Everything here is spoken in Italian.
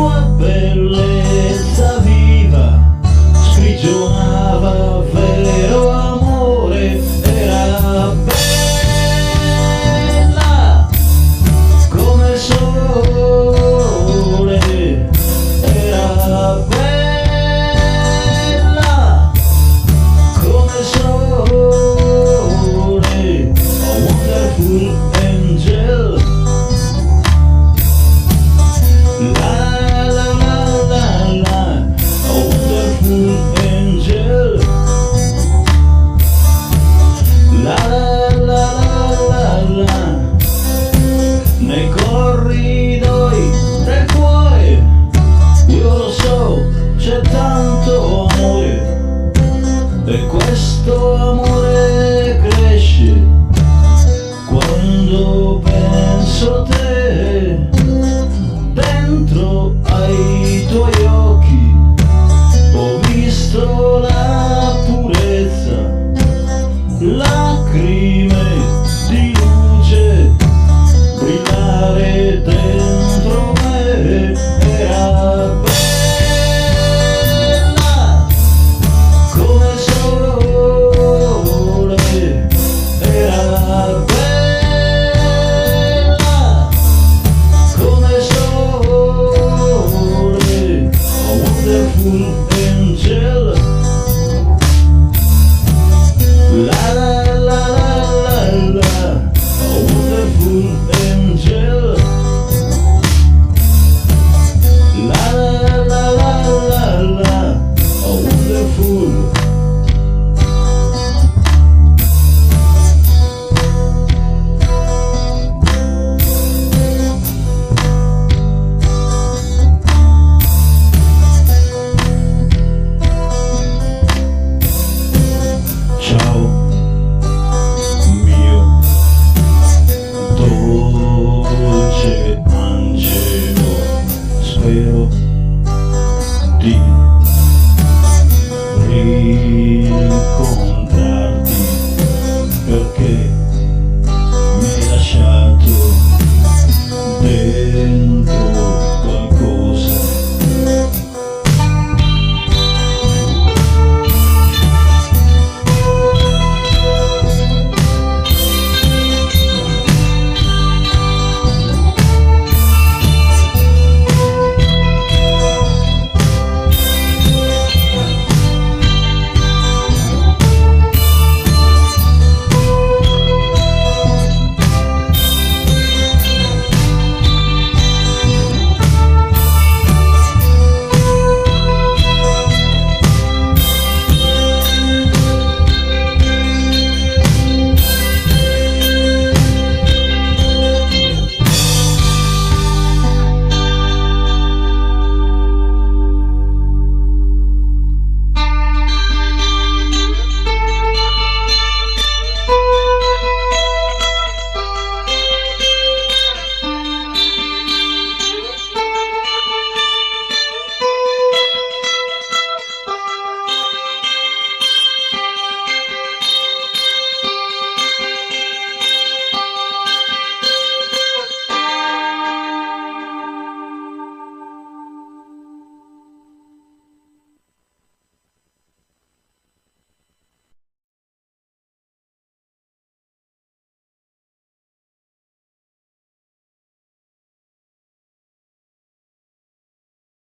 sua bellezza viva sprigionava vero amore. Era bella come il sole, era bella come il sole, a wonderful angel. La la la la la, a wonderful angel. La la la la la, nei corridoi del cuore, io lo so, c'è tanto amore, e questo amore cresce quando penso a te. Dentro ai tuoi occhi ho visto la purezza, lacrime di luce brillare dentro me. Era bella come il sole, era bella come il sole, a wonderful angel. La la la la la, a wonderful angel. La la la la la, a wonderful. Ciao mio dolce angelo, spero di riconoscerti.